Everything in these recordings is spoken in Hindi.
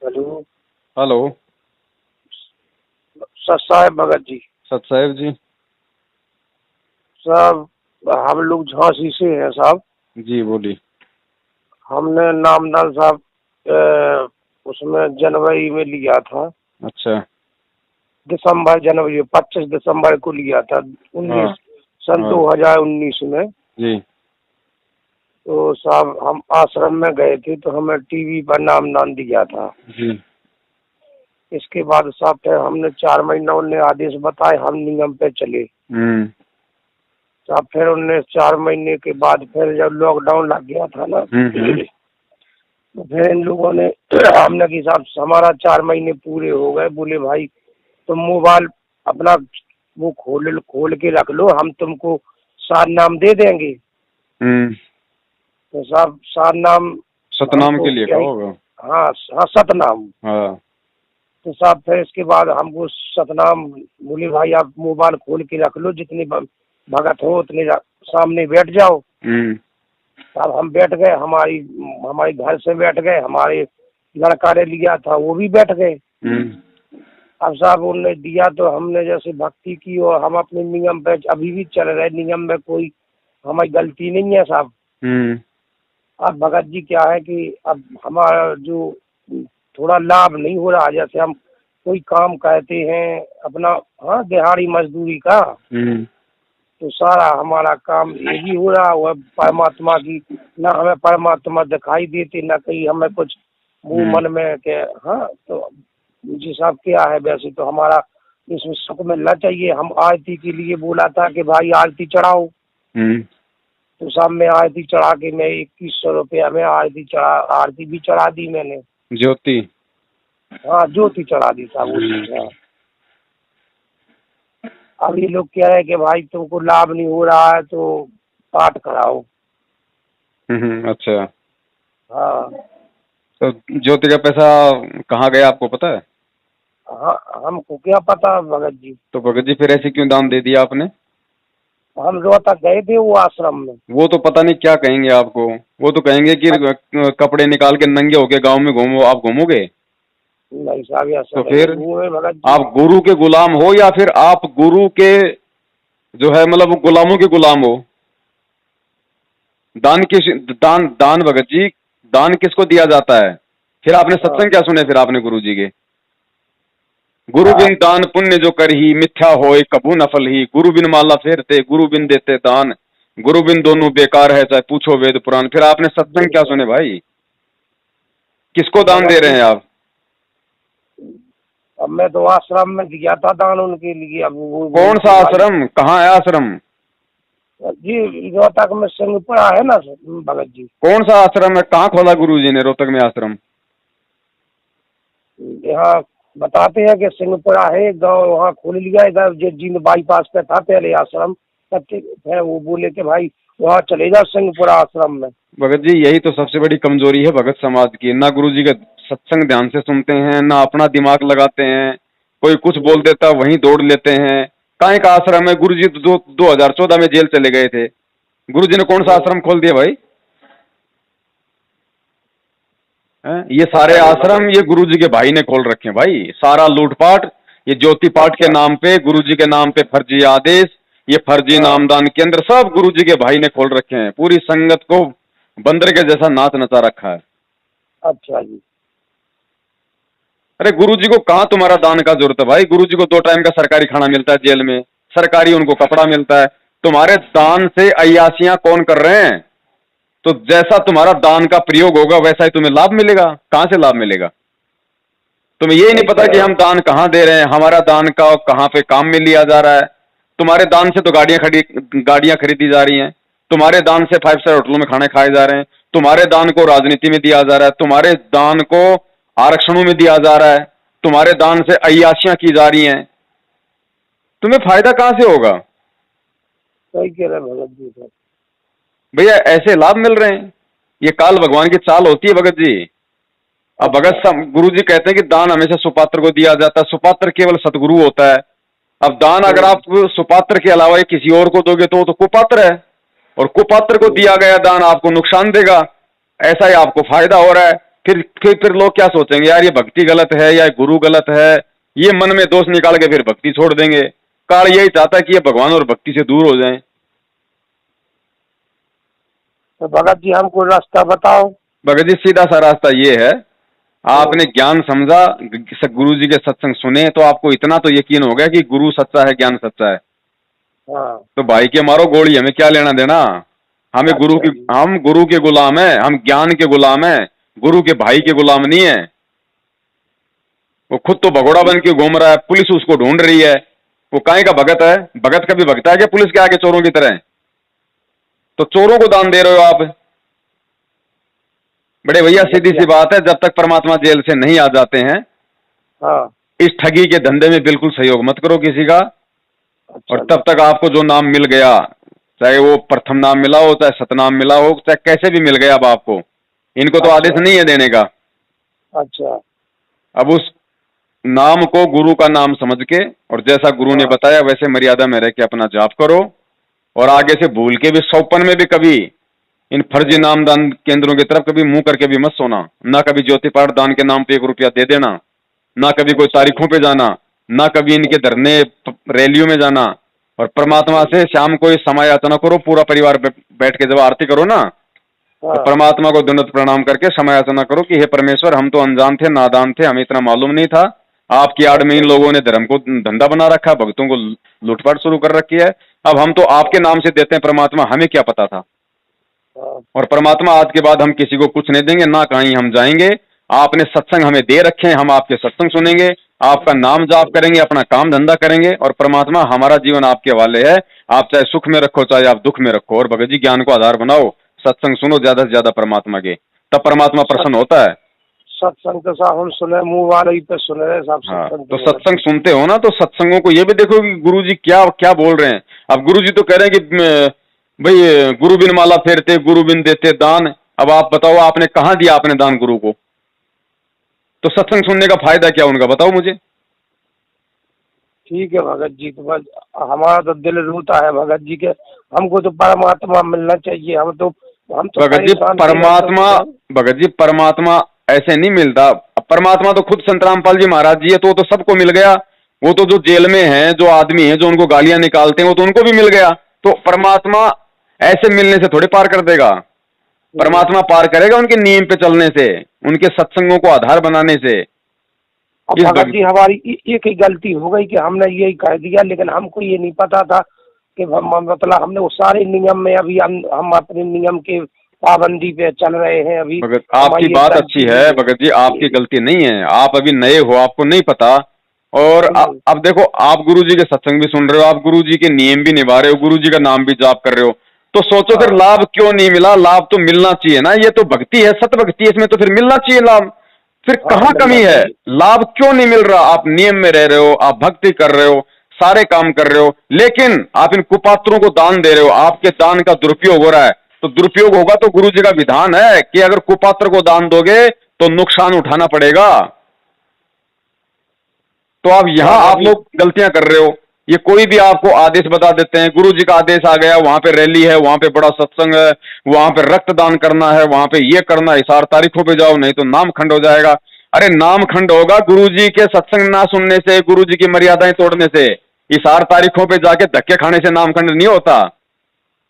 हेलो। हेलो। सर साहेब भगत जी। सत साहेब जी। साहब हम लोग झांसी से हैं साहब। जी बोलिए। हमने नामदान साहब उसमें जनवरी में लिया था। अच्छा। दिसंबर जनवरी 25 दिसंबर को लिया था हाँ 19 सन हाँ 2019 में। जी। तो साहब हम आश्रम में गए थे तो हमें टीवी पर नामदान दिया था। जी। इसके बाद साहब फिर हमने 4 महीना उनने आदेश बताए, हम नियम पे चले। साहब फिर उनने 4 महीने के बाद फिर जब लॉकडाउन लग गया था ना, तो फिर इन लोगों ने हमने कि साहब हमारा 4 महीने पूरे हो गए। बोले भाई तुम मोबाइल अपना वो खोल के रख लो, हम तुमको सार नाम दे देंगे। तो साहब सार नाम सतनाम हमको के लिए क्या कहा ही। होगा। हाँ हाँ सतनाम। हाँ। तो साहब फिर इसके बाद हमको सतनाम बोले भाई आप मोबाइल खोल के रख लो, जितने भगत हो उतने सामने बैठ जाओ। साहब हम बैठ गए, हमारी घर से बैठ गए, हमारे लड़का ने लिया था वो भी बैठ गए। अब साहब उन्होंने दिया तो हमने जैसे भक्ति की और हम अपने नियम पे अभी भी चल रहे। नियम में कोई हमारी गलती नहीं है साहब। अब भगत जी क्या है कि अब हमारा जो थोड़ा लाभ नहीं हो रहा, जैसे हम कोई काम कहते हैं अपना, हाँ दिहाड़ी मजदूरी का, तो सारा हमारा काम ये भी हो रहा है परमात्मा की। ना हमें परमात्मा दिखाई देते, ना कहीं हमें कुछ मुंह मन में के। हाँ तो जी साहब क्या है, वैसे तो हमारा इसमें सुख मिलना चाहिए। हम आरती के लिए बोला था कि भाई आरती चढ़ाओ, तो साहब मैं आरती चढ़ा के मैं 2100 रुपया में आरती भी चढ़ा दी मैंने। ज्योति। हाँ ज्योति चढ़ा दी साहब वो। अब ये लोग कह रहे हैं कि भाई तुमको लाभ नहीं हो रहा है तो पाठ कराओ। अच्छा। हाँ तो ज्योति का पैसा कहाँ गया आपको पता है? हाँ हमको क्या पता भगत जी। तो भगत जी फिर ऐसे क्यों दान दे दिया आपने? हम रोहतक गए थे वो आश्रम में। वो तो पता नहीं क्या कहेंगे आपको। वो तो कहेंगे कि कपड़े निकाल के नंगे होके गांव में घूमो। आप घूमोगे? नहीं साहब ऐसा तो नहीं फिर घूमे भगत जी। आप गुरु के गुलाम हो या फिर आप गुरु के जो है मतलब गुलामों के गुलाम हो? दान भगत जी, दान किसको दिया जाता है? फिर आपने सत्संग क्या सुने फिर आपने गुरु जी के? गुरु बिन दान पुण्य जो कर ही मिथ्या होए कभू नफल ही। गुरु बिन माला फेरते गुरु बिन देते दान। गुरु बिन दोनों बेकार है चाहे पूछो वेद पुराण। फिर आपने सत्संग क्या सुने भाई? किसको दान दे रहे हैं आप? अब मैं तो आश्रम में दिया था दान उनके लिए। अब वो कौन सा आश्रम? कहाँ है आश्रम? जी रोहतक में सिंहपुरा है ना भगत जी। कौन सा आश्रम है? कहाँ खोला गुरु जी ने रोहतक में आश्रम? यहाँ बताते हैं कि सिंहपुरा है गांव, वहाँ खोल लिया। इधर जींद बाईपास पे था पहले आश्रम, तब है वो बोले कि भाई वहाँ चले जाओ सिंहपुरा आश्रम में। भगत जी यही तो सबसे बड़ी कमजोरी है भगत समाज की। ना गुरु जी का सत्संग ध्यान से सुनते हैं, ना अपना दिमाग लगाते हैं। कोई कुछ बोल देता वहीं दौड़ लेते हैं। काहे का आश्रम है? गुरु जी तो 2014 में जेल चले गए थे। गुरु जी ने कौन सा आश्रम खोल दिया भाई? ये सारे आश्रम ये गुरु जी के भाई ने खोल रखे हैं भाई। सारा लूटपाट ये ज्योति पाठ के नाम पे, गुरु जी के नाम पे फर्जी आदेश, ये फर्जी नामदान केंद्र सब गुरु जी के भाई ने खोल रखे हैं। पूरी संगत को बंदर के जैसा नाच नचा रखा है। अच्छा जी। अरे गुरु जी को कहाँ तुम्हारा दान का जरूरत है भाई? गुरु जी को 2 टाइम का सरकारी खाना मिलता है जेल में, सरकारी उनको कपड़ा मिलता है। तुम्हारे दान से अय्यासियां कौन कर रहे हैं? तो जैसा तुम्हारा दान का प्रयोग होगा वैसा ही तुम्हें लाभ मिलेगा। कहां से लाभ मिलेगा? तुम्हें यही नहीं पता कि हम दान कहां दे रहे हैं, हमारा दान का कहां पे काम में लिया जा रहा है। तुम्हारे दान से तो गाड़ियां खरीदी जा रही हैं। तुम्हारे दान से 5 स्टार होटलों में खाने खाए जा रहे हैं। तुम्हारे दान को राजनीति में दिया जा रहा है। तुम्हारे दान को आरक्षणों में दिया जा रहा है। तुम्हारे दान से अय्याशियां की जा रही हैं। तुम्हें फायदा कहां से होगा? सही कह रहे भगत जी सर। भैया ऐसे लाभ मिल रहे हैं। ये काल भगवान की चाल होती है भगत जी। अब भगत गुरु जी कहते हैं कि दान हमेशा सुपात्र को दिया जाता है। सुपात्र केवल सतगुरु होता है। अब दान अगर आप सुपात्र के अलावा किसी और को दोगे तो वो तो कुपात्र है, और कुपात्र को दिया गया दान आपको नुकसान देगा। ऐसा ही आपको फायदा हो रहा है। फिर लोग क्या सोचेंगे, यार ये भक्ति गलत है या गुरु गलत है, ये मन में दोष निकाल के फिर भक्ति छोड़ देंगे। काल यही चाहता है कि ये भगवान और भक्ति से दूर हो जाएं। तो भगत जी हमको रास्ता बताओ। भगत जी सीधा सा रास्ता ये है, आपने ज्ञान समझा, गुरु जी के सत्संग सुने तो आपको इतना तो यकीन हो गया कि गुरु सच्चा है, ज्ञान सच्चा है। हाँ। तो भाई के मारो गोली, हमें क्या लेना देना, हमें गुरु की, हम गुरु के गुलाम है, हम ज्ञान के गुलाम है, गुरु के भाई के गुलाम नहीं है। वो खुद तो भगोड़ा बन के घूम रहा है, पुलिस उसको ढूंढ रही है, वो काहे का भगत है? भगत कभी भगता है क्या पुलिस के आगे चोरों की तरह? तो चोरों को दान दे रहे हो आप। बड़े भैया सीधी सी बात है, जब तक परमात्मा जेल से नहीं आ जाते हैं, हाँ। इस ठगी के धंधे में बिल्कुल सहयोग मत करो किसी का। अच्छा, और तब तक आपको जो नाम मिल गया, चाहे वो प्रथम नाम मिला हो, चाहे सतनाम मिला हो, चाहे कैसे भी मिल गया, अब आपको इनको तो आदेश नहीं है देने का। अच्छा। अब उस नाम को गुरु का नाम समझ के, और जैसा गुरु ने बताया वैसे मर्यादा में रह के अपना जाप करो। और आगे से भूल के भी सौपन में भी कभी इन फर्जी नामदान केंद्रों की तरफ कभी मुंह करके भी मत सोना। ना कभी ज्योति पाठ दान के नाम पे 1 रुपया दे देना, ना कभी कोई तारीखों पे जाना, ना कभी इनके धरने रैलियों में जाना। और परमात्मा से शाम को समय याचना करो, पूरा परिवार बैठ के जब आरती करो ना, तो परमात्मा को दंडवत प्रणाम करके समय याचना करो कि हे परमेश्वर, हम तो अनजान थे, नादान थे, हमें इतना मालूम नहीं था, आपकी आड़ में इन लोगों ने धर्म को धंधा बना रखा, भक्तों को लूटपाट शुरू कर रखी है। अब हम तो आपके नाम से देते हैं परमात्मा, हमें क्या पता था। और परमात्मा आज के बाद हम किसी को कुछ नहीं देंगे, ना कहीं हम जाएंगे, आपने सत्संग हमें दे रखे हैं, हम आपके सत्संग सुनेंगे, आपका नाम जाप करेंगे, अपना काम धंधा करेंगे। और परमात्मा हमारा जीवन आपके हवाले है, आप चाहे सुख में रखो चाहे आप दुख में रखो। और भगत जी ज्ञान को आधार बनाओ, सत्संग सुनो ज्यादा से ज्यादा परमात्मा के, तब परमात्मा प्रसन्न होता है। सत्संग तो साहब हम सुने, मुंह वाले ही पे सुन रहे साहब। हाँ, तो सत्संग सुनते हो ना, तो सत्संगों को ये भी देखो कि गुरु जी क्या क्या बोल रहे हैं। अब गुरु जी तो कह रहे हैं कि भाई गुरु बिन माला फेरते, गुरु बिन देते दान। अब आप बताओ, आपने कहाँ दिया आपने दान गुरु को? तो सत्संग सुनने का फायदा क्या उनका, बताओ मुझे। ठीक है भगत जी, तो बस हमारा तो दिल रोता है भगत जी के, हमको तो परमात्मा मिलना चाहिए। हम तो भगत जी परमात्मा, भगत जी परमात्मा ऐसे नहीं मिलता। परमात्मा तो खुद संत रामपाल जी महाराज जी है, तो सबको मिल गया। वो तो जो जेल में है, जो आदमी है, जो उनको गालियां निकालते हैं, वो तो उनको भी मिल गया। तो परमात्मा ऐसे मिलने से थोड़ी पार कर देगा। परमात्मा पार करेगा उनके नियम पे चलने से, उनके सत्संगों को आधार बनाने से। भगत जी हमारी एक ही गलती हो गई कि हमने यही कह दिया, लेकिन हमको ये नहीं पता था कि मतलब हमने वो सारे नियम में, अभी हम अपने नियम के पाबंदी पे चल रहे हैं अभी। भगत आपकी बात अच्छी है भगत जी, आपकी गलती नहीं है, आप अभी नए हो, आपको नहीं पता। और अब देखो, आप गुरु जी के सत्संग भी सुन रहे हो, आप गुरु जी के नियम भी निभा रहे हो, गुरु जी का नाम भी जाप कर रहे हो, तो सोचो फिर लाभ क्यों नहीं मिला? लाभ तो मिलना चाहिए ना, ये तो भक्ति है, सत भक्ति है, इसमें तो फिर मिलना चाहिए लाभ। फिर कहाँ कमी है? लाभ क्यों नहीं मिल रहा? आप नियम में रह रहे हो, आप भक्ति कर रहे हो, सारे काम कर रहे हो, लेकिन आप इन कुपात्रों को दान दे रहे हो, आपके दान का दुरुपयोग हो रहा है। तो दुरुपयोग होगा तो गुरु जी का विधान है कि अगर कुपात्र को दान दोगे तो नुकसान उठाना पड़ेगा। तो आप यहां आप लोग गलतियां कर रहे हो। ये कोई भी आपको आदेश बता देते हैं, गुरु जी का आदेश आ गया, वहां पे रैली है, वहां पे बड़ा सत्संग है, वहां पे रक्तदान करना है, वहां पे ये करना है, 4 तारीखों पे जाओ नहीं तो नाम खंड हो जाएगा। अरे नाम खंड होगा गुरु जी के सत्संग ना सुनने से, गुरु जी की मर्यादाएं तोड़ने से। 4 तारीखों पे जाके धक्के खाने से नाम खंड नहीं होता।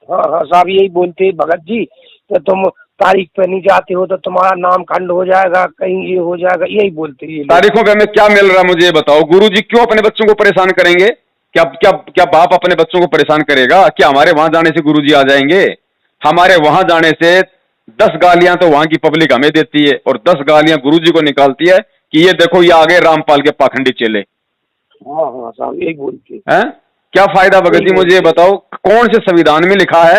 हाँ हाँ साहब, यही बोलते हैं भगत जी, तो तुम तारीख पे नहीं जाते हो तो तुम्हारा नाम खंड हो जाएगा, कहीं ये हो जाएगा, यही बोलते हैं। तारीखों पे हमें क्या मिल रहा है मुझे बताओ? गुरु जी क्यों अपने बच्चों को परेशान करेंगे? क्या क्या क्या बाप अपने बच्चों को परेशान करेगा? क्या हमारे वहां जाने से गुरु जी आ जाएंगे? हमारे वहां जाने से 10 गालियां तो वहां की पब्लिक हमें देती है, और 10 गालियां गुरु जी को निकालती है कि ये देखो ये आ गए रामपाल के पाखंडी चेले। हाँ हाँ साहब, यही बोलते हैं। क्या फायदा भगत जी मुझे बताओ? कौन से संविधान में लिखा है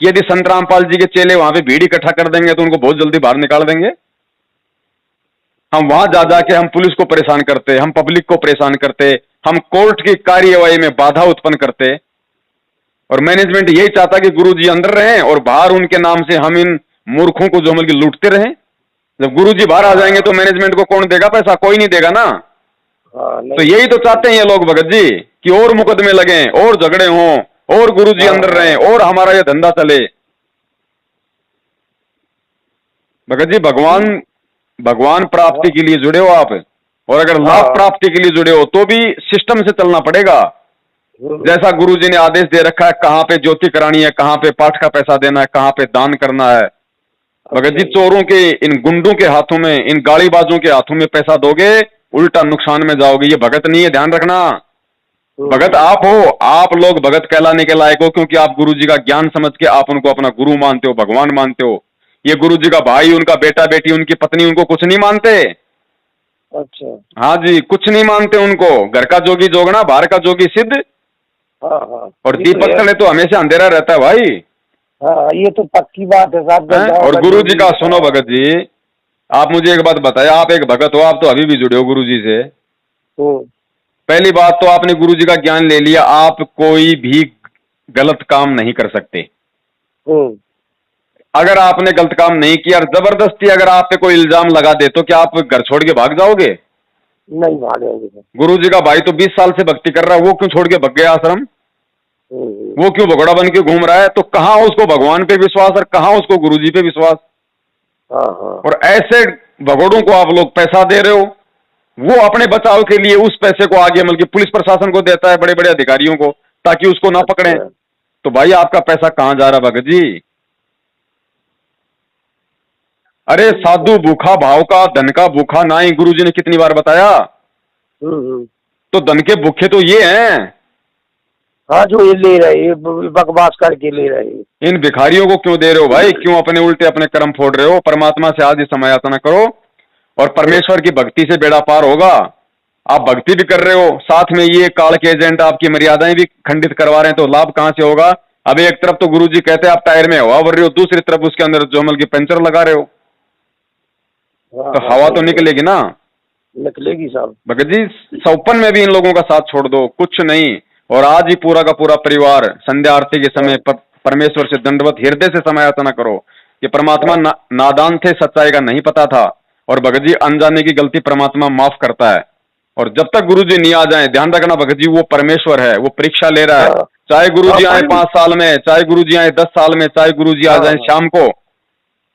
कि यदि संत रामपाल जी के चेले वहां पे भीड़ इकट्ठा कर देंगे तो उनको बहुत जल्दी बाहर निकाल देंगे? हम वहां जा जाके हम पुलिस को परेशान करते, हम पब्लिक को परेशान करते, हम कोर्ट की कार्यवाही में बाधा उत्पन्न करते। और मैनेजमेंट यही चाहता कि गुरुजी अंदर रहें और बाहर उनके नाम से हम इन मूर्खों को जो मतलब कि लूटते रहें। जब गुरुजी बाहर आ जाएंगे तो मैनेजमेंट को कौन देगा पैसा? कोई नहीं देगा ना। तो यही तो चाहते हैं ये लोग भगत जी कि और मुकदमे लगें, और झगड़े हों, और गुरुजी अंदर रहें, और हमारा ये धंधा चले। भगत जी भगवान भगवान प्राप्ति के लिए जुड़े हो आप, और अगर लाभ प्राप्ति के लिए जुड़े हो तो भी सिस्टम से चलना पड़ेगा। जैसा गुरुजी ने आदेश दे रखा है, कहाँ पे ज्योति करानी है, कहाँ पे पाठ का पैसा देना है, कहाँ पे दान करना है। भगत जी, चोरों के, इन गुंडों के हाथों में, इन गाड़ीबाजों के हाथों में पैसा दोगे, उल्टा नुकसान में जाओगे। ये भगत नहीं है, ध्यान रखना। भगत आप हो, आप लोग भगत कहलाने के लायक हो, क्योंकि आप गुरुजी का ज्ञान समझ के आप उनको अपना गुरु मानते हो, भगवान मानते हो। ये गुरुजी का भाई, उनका बेटा बेटी, उनकी पत्नी, उनको कुछ नहीं मानते। अच्छा। हाँ जी, कुछ नहीं मानते उनको। घर का जोगी जोगना, बाहर का जोगी सिद्ध। हाँ। और दीपक तले तो हमेशा अंधेरा रहता है भाई। हाँ, ये तो पक्की बात है साहब। और गुरुजी का सुनो भगत जी, आप मुझे एक बात बताए, आप एक भगत हो, आप तो अभी भी जुड़े हो गुरुजी से। पहली बात तो आपने गुरुजी का ज्ञान ले लिया, आप कोई भी गलत काम नहीं कर सकते। अगर आपने गलत काम नहीं किया और जबरदस्ती अगर आप पे कोई इल्जाम लगा दे तो क्या आप घर छोड़ के भाग जाओगे? नहीं भागेंगे। गुरुजी का भाई तो 20 साल से भक्ति कर रहा है, वो क्यों छोड़ के भग गया आश्रम? वो क्यों भगोड़ा बन के घूम रहा है? तो कहाँ उसको भगवान पे विश्वास और कहाँ उसको गुरुजी पे विश्वास? और ऐसे भगोड़ों को आप लोग पैसा दे रहे हो, वो अपने बचाव के लिए उस पैसे को आगे बल्कि पुलिस प्रशासन को देता है, बड़े बड़े अधिकारियों को, ताकि उसको ना पकड़े। तो भाई आपका पैसा कहाँ जा रहा भगत जी? अरे साधु भूखा भाव का, धन का भूखा ना ही, गुरुजी ने कितनी बार बताया। तो धन के भूखे तो ये हैं। हाँ, जो ये ले रहे, बकवास करके ले रहे। इन भिखारियों को क्यों दे रहे हो भाई? क्यों अपने उल्टे अपने कर्म फोड़ रहे हो? परमात्मा से आज ही समय याचना करो और परमेश्वर की भक्ति से बेड़ा पार होगा। आप भक्ति भी कर रहे हो, साथ में ये काल के एजेंट आपकी मर्यादाएं भी खंडित करवा रहे हैं, तो लाभ कहां से होगा? अब एक तरफ तो गुरुजी कहते हैं आप टायर में हवा भर रहे हो, दूसरी तरफ उसके अंदर जोमल की पंचर लगा रहे हो, तो हवा तो निकलेगी ना? निकलेगी साहब। भगत जी, सौपन में भी इन लोगों का साथ छोड़ दो, कुछ नहीं। और आज ही पूरा का पूरा परिवार संध्या आरती के समय परमेश्वर से दंडवत हृदय से समय याचना करो कि परमात्मा नादान थे, सच्चाई का नहीं पता था। और भगत जी, अनजाने की गलती परमात्मा माफ करता है। और जब तक गुरुजी नहीं आ जाए, ध्यान रखना भगत जी, वो परमेश्वर है, वो परीक्षा ले रहा है। चाहे गुरुजी आए 5 साल में, चाहे गुरुजी आए 10 साल में, चाहे गुरुजी आ जाए शाम को,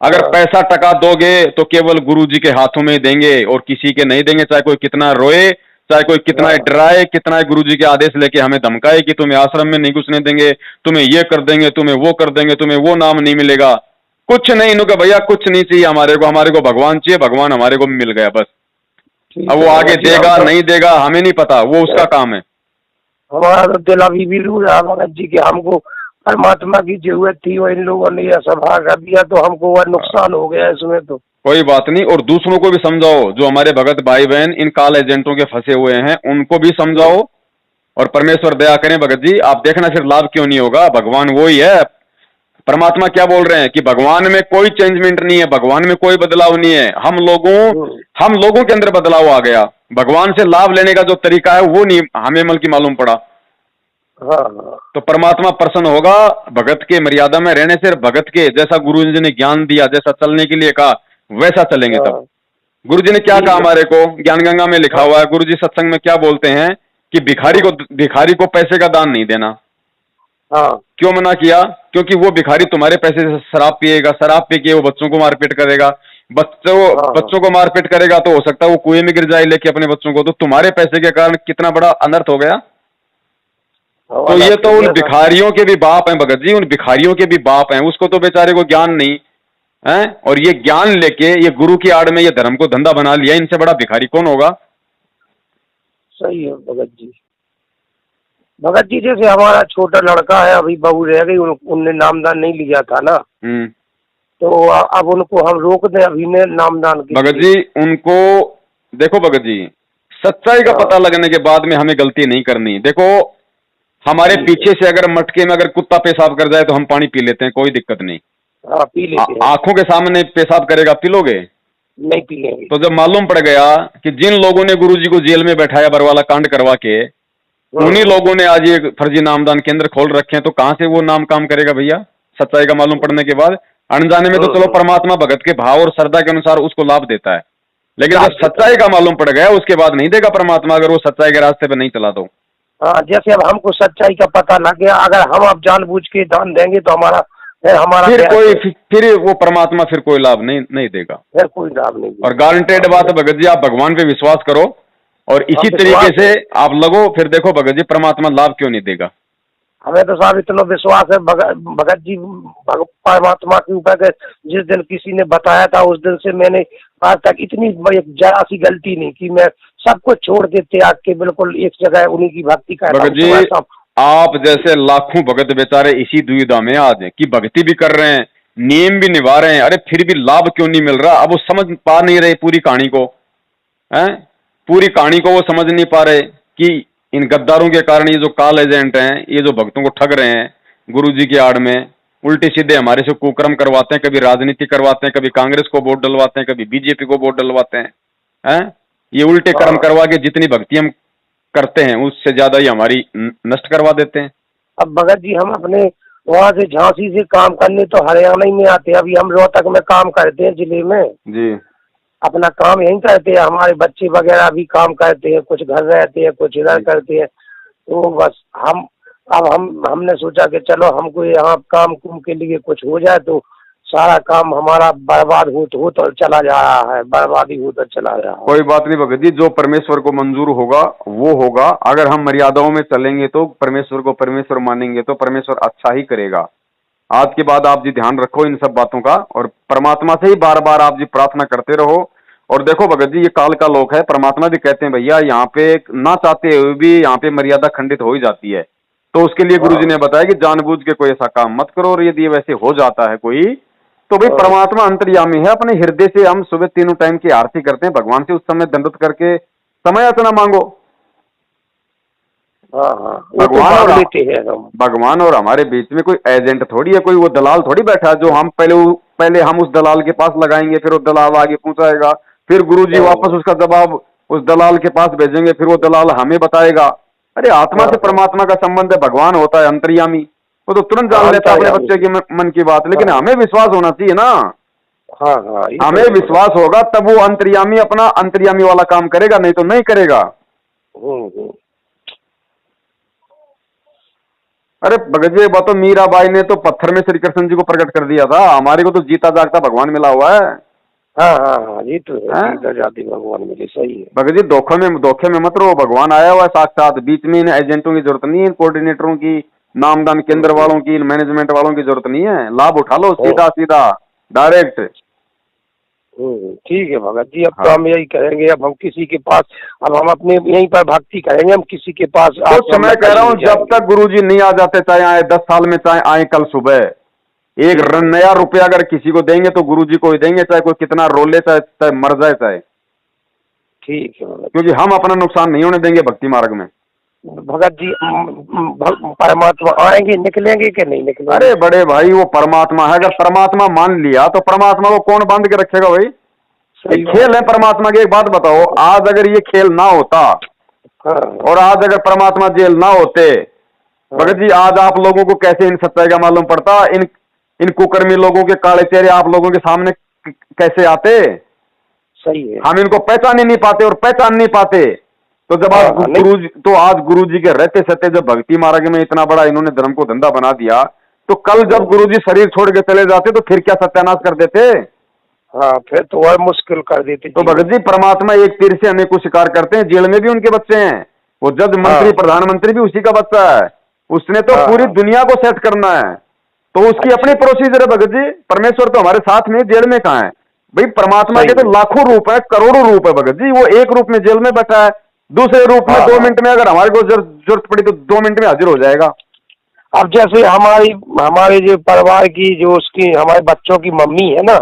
अगर पैसा टका दोगे तो केवल गुरुजी के हाथों में देंगे और किसी के नहीं देंगे। चाहे कोई कितना रोए, चाहे कोई कितना डराए, कितना गुरुजी के आदेश लेके हमें धमकाए कि तुम्हें आश्रम में नहीं घुसने देंगे, तुम्हें ये कर देंगे, तुम्हें वो कर देंगे, तुम्हें वो नाम नहीं मिलेगा, कुछ नहीं। इन्होंने भैया कुछ नहीं चाहिए हमारे को भगवान चाहिए, भगवान हमारे को मिल गया बस। अब वो आगे देगा नहीं देगा हमें नहीं पता, वो उसका काम है। हमारा तो दिल अभी भी रू रहा भगत जी कि हमको परमात्मा की जरूरत थी और इन लोगों ने यह सभा कर दिया, तो हमको वह नुकसान हो गया इसमें। तो कोई बात नहीं, और दूसरों को भी समझाओ, जो हमारे भगत भाई बहन इन काल एजेंटों के फंसे हुए हैं उनको भी समझाओ, और परमेश्वर दया करें भगत जी। आप देखना फिर लाभ क्यों नहीं होगा। भगवान वही है। परमात्मा क्या बोल रहे हैं कि भगवान में कोई चेंजमेंट नहीं है, भगवान में कोई बदलाव नहीं है। हम लोगों के अंदर बदलाव आ गया। भगवान से लाभ लेने का जो तरीका है वो नहीं हमें बल्कि मालूम पड़ा। तो परमात्मा प्रसन्न होगा भगत के मर्यादा में रहने से। भगत के जैसा गुरुजी ने ज्ञान दिया, जैसा चलने के लिए कहा, वैसा चलेंगे। तब गुरुजी ने क्या कहा हमारे को, ज्ञान गंगा में लिखा हुआ है। गुरुजी सत्संग में क्या बोलते हैं कि भिखारी को पैसे का दान नहीं देना। क्यों मना किया? क्योंकि वो भिखारी तुम्हारे पैसे से शराब पिएगा, शराब पी के वो बच्चों को मारपीट करेगा, बच्चों को मारपीट करेगा तो हो सकता है वो कुएं में गिर जाए लेके अपने बच्चों को। तो तुम्हारे पैसे के कारण कितना बड़ा अनर्थ हो गया। तो ये तो उन भिखारियों के भी बाप हैं भगत जी, उन भिखारियों के भी बाप हैं। उसको तो बेचारे को ज्ञान नहीं है, और ये ज्ञान लेके ये गुरु की आड़ में ये धर्म को धंधा बना लिया। इनसे बड़ा भिखारी कौन होगा? सही है भगत जी। भगत जी, जैसे हमारा छोटा लड़का है, अभी बहू रह गई, उनने नामदान नहीं लिया था ना, तो अब उनको हम रोक दें अभी ने नामदान की? भगत जी, उनको देखो भगत जी, सच्चाई का पता लगने के बाद में हमें गलती नहीं करनी। देखो, हमारे पीछे से अगर मटके में अगर कुत्ता पेशाब कर जाए तो हम पानी पी लेते हैं, कोई दिक्कत नहीं। पी लेते हैं। आंखों के सामने पेशाब करेगा, पी लोगे? नहीं पी लेंगे। तो जब मालूम पड़ गया कि जिन लोगों ने गुरुजी को जेल में बैठाया बरवाला कांड करवा के, उन्हीं लोगों ने आज ये फर्जी नामदान केंद्र खोल रखे हैं, तो कहां से वो नाम काम करेगा भैया? सच्चाई का मालूम पड़ने के बाद। अनजाने में तो चलो परमात्मा भगत के भाव और श्रद्धा के अनुसार उसको लाभ देता है, लेकिन जब सच्चाई का मालूम पड़ गया उसके बाद नहीं देगा परमात्मा, अगर वो सच्चाई के रास्ते पे नहीं चला तो। हाँ, जैसे अब हमको सच्चाई का पता लग गया, अगर हम अब जानबूझ के दान देंगे तो हमारा हमारा फिर वो परमात्मा फिर कोई लाभ नहीं देगा, फिर कोई लाभ नहीं देगा। और गारंटेड बात है भगत जी, आप भगवान पे विश्वास करो और इसी तरीके से आप लगो, फिर देखो भगत जी परमात्मा लाभ क्यों नहीं देगा। हमें तो साहब इतना विश्वास है भगत जी परमात्मा के ऊपर के जिस दिन किसी ने बताया था उस दिन से मैंने आज तक इतनी जरा सी गलती नहीं की। मैं सब कुछ छोड़ के त्याग के बिल्कुल एक जगह उन्हीं की भक्ति करता हूं। भगत जी आप जैसे लाखों भगत बेचारे इसी दुविधा में आज हैं कि भक्ति भी कर रहे हैं, नियम भी निभा रहे हैं, अरे फिर भी लाभ क्यों नहीं मिल रहा। अब वो समझ पा नहीं रहे पूरी कहानी को, हैं पूरी कहानी को वो समझ नहीं पा रहे कि इन गद्दारों के कारण ये जो कॉल एजेंट हैं, ये जो भक्तों को ठग रहे हैं गुरुजी की आड़ में, उल्टे सीधे हमारे से कुकर्म करवाते हैं, कभी राजनीति करवाते हैं, कभी कांग्रेस को वोट डलवाते हैं, कभी बीजेपी को वोट डलवाते हैं, ये उल्टे कर्म करवा के जितनी भक्ति हम करते हैं उससे ज्यादा ही हमारी नष्ट करवा देते हैं। अब भगत जी हम अपने वहाँ से झांसी से काम करने तो हरियाणा ही में आते हैं। अभी हम रोहतक में काम करते हैं जिले में जी, अपना काम यहीं करते हैं। हमारे बच्चे वगैरह भी काम करते हैं, कुछ घर रहते हैं, कुछ इधर करते हैं। तो बस हमने सोचा कि चलो हमको यहाँ काम कुम के लिए कुछ हो जाए तो सारा काम हमारा बर्बाद हो तो चला जा रहा है, बर्बादी हो तो चला जा रहा है। कोई बात नहीं भगत जी, जो परमेश्वर को मंजूर होगा वो होगा। अगर हम मर्यादाओं में चलेंगे तो परमेश्वर को परमेश्वर मानेंगे तो परमेश्वर अच्छा ही करेगा। आज के बाद आप जी ध्यान रखो इन सब बातों का और परमात्मा से ही बार बार आप जी प्रार्थना करते रहो। और देखो भगत जी ये काल का लोक है, परमात्मा भी कहते हैं भैया यहाँ पे ना चाहते हुए भी यहाँ पे मर्यादा खंडित हो ही जाती है, तो उसके लिए गुरुजी ने बताया कि जानबूझ के कोई ऐसा काम मत करो। और यदि वैसे हो जाता है कोई तो भाई परमात्मा अंतर्यामी है, अपने हृदय से हम सुबह तीनों टाइम की आरती करते हैं भगवान से, उस समय दंडवत करके समय याचना मांगो। भगवान और हमारे बीच में कोई एजेंट थोड़ी है, कोई वो दलाल थोड़ी बैठा है जो हम पहले हम उस दलाल के पास लगाएंगे, फिर वो दलाल आगे पहुंचाएगा, फिर गुरुजी वापस उसका जवाब उस दलाल के पास भेजेंगे, फिर वो दलाल हमें बताएगा। अरे आत्मा से परमात्मा का संबंध है, भगवान होता है अंतर्यामी, वो तो तुरंत जान लेता है अपने बच्चे की मन की बात। लेकिन हमें विश्वास होना चाहिए ना, हमें विश्वास होगा तब वो अंतर्यामी अपना अंतर्यामी वाला काम करेगा, नहीं तो नहीं करेगा। अरे भगत जी बात तो मीराबाई ने तो पत्थर में श्री कृष्ण जी को प्रकट कर दिया था, हमारे को तो जीता जागता भगवान मिला हुआ है। ये तो जीता जाती भगवान मिले, सही है भगत जी। धोखे में मत रहो, भगवान आया हुआ है साक्षात, बीच में इन एजेंटों की जरूरत नहीं है, इन कोऑर्डिनेटरों की, नामदान केंद्र वालों की, मैनेजमेंट वालों की जरूरत नहीं है। लाभ उठा लो सीधा डायरेक्ट। ठीक है भगत जी, अब तो हम यही करेंगे। अब हम किसी के पास, अब हम अपने यहीं पर भक्ति करेंगे, हम किसी के पास तो मैं कह रहा हूँ जब तक गुरुजी नहीं आ जाते, चाहे आए 10 साल में, चाहे आए कल सुबह, एक नया रुपया अगर किसी को देंगे तो गुरुजी को ही देंगे, चाहे कोई कितना रोले, चाहे मर जाए चाहे। ठीक है, क्योंकि हम अपना नुकसान नहीं होने देंगे भक्ति मार्ग में। भगत जी परमात्मा आएंगे, निकलेंगे कि नहीं निकलेंगे? अरे बड़े भाई वो परमात्मा है, अगर परमात्मा मान लिया तो परमात्मा को कौन बांध के रखेगा भाई? खेल है परमात्मा की। एक बात बताओ, आज अगर ये खेल ना होता और आज अगर परमात्मा जेल ना होते, भगत जी आज आप लोगों को कैसे इन सच्चाई का मालूम पड़ता? इन कुकर्मी लोगों के काले चेहरे आप लोगों के सामने कैसे आते? सही है, हम इनको पहचान ही नहीं पाते और पहचान नहीं पाते। तो जब आज गुरुजी के रहते सहते जब भक्ति मार्ग में इतना बड़ा इन्होंने धर्म को धंधा बना दिया, तो कल जब गुरुजी शरीर छोड़ के चले जाते तो फिर क्या सत्यानाश कर देते? फिर तो और मुश्किल कर देते। तो भगत जी परमात्मा एक तीर से अनेक को शिकार करते हैं, जेल में भी उनके बच्चे हैं, वो जज मंत्री प्रधानमंत्री भी उसी का बच्चा है, उसने तो पूरी दुनिया को सेट करना है, तो उसकी अपनी प्रोसीजर है भगत जी। परमेश्वर तो हमारे साथ में, जेल में कहाँ है भाई? परमात्मा के तो लाखों रूप है, करोड़ों रूप है भगत जी। वो एक रूप में जेल में बैठा है, दूसरे रूप में 2 मिनट में अगर हमारे को जरूरत पड़ी तो 2 मिनट में हाजिर हो जाएगा। अब जैसे हमारे जो परिवार की, जो उसकी हमारे बच्चों की मम्मी है ना,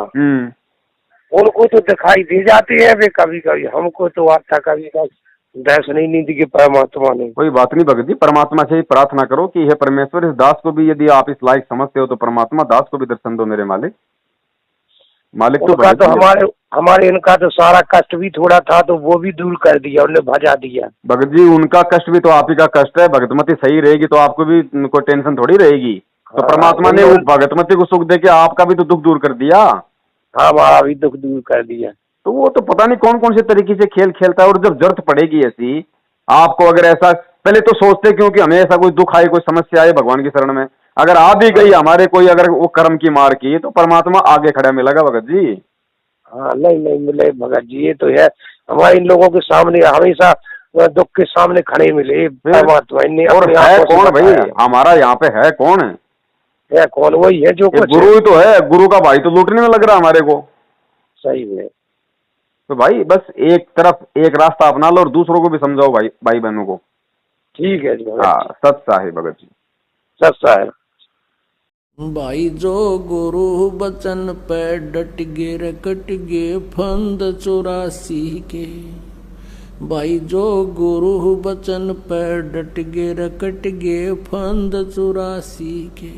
उनको तो दिखाई दे जाती है वे कभी कभी, हमको तो आता कभी दर्शन नहीं दी कि परमात्मा ने। कोई बात नहीं भगत जी, परमात्मा से ही प्रार्थना करो कि हे परमेश्वर इस दास को भी यदि आप इस लायक समझते हो तो परमात्मा दास को भी दर्शन दो मेरे मालिक। तो हमारे इनका तो सारा कष्ट भी थोड़ा था तो वो भी दूर कर दिया, उन्हें भजा दिया। भगत जी उनका कष्ट भी तो आप ही का कष्ट है, भगतमती सही रहेगी तो आपको भी कोई टेंशन थोड़ी रहेगी। तो परमात्मा ने उस भगतमती को सुख दे के आपका भी तो दुख दूर कर दिया। हमारा भी दुख दूर कर दिया। तो वो तो पता नहीं कौन कौन से तरीके से खेल खेलता है। और जब जरूरत पड़ेगी ऐसी आपको, अगर ऐसा पहले तो सोचते क्योंकि हमें ऐसा कोई दुख आए, कोई समस्या आए भगवान की शरण में, अगर आ भी गई हमारे कोई अगर वो कर्म की मार की तो परमात्मा आगे खड़ा मिलेगा भगत जी। हाँ नहीं नहीं मिले भगत जी, ये तो है। हमारे इन लोगों के सामने हमेशा दुख के सामने खड़े मिले परमात्मा। और है कौन भाई हमारा यहाँ पे है कौन है कौन? वही है जो कुछ गुरु ही तो है। गुरु का भाई तो लूटने में लग रहा हमारे को। सही है। तो भाई बस एक तरफ एक रास्ता अपना लो और दूसरों को भी समझाओ भाई भाई बहनों को। ठीक है जी। हाँ सच साहिब भगत जी, सच साहिब। भाई जो गुरु बचन पे डट गे रकट गे फंद 84 के। भाई जो गुरु बचन पे डट गे रकट गे फंद 84 के।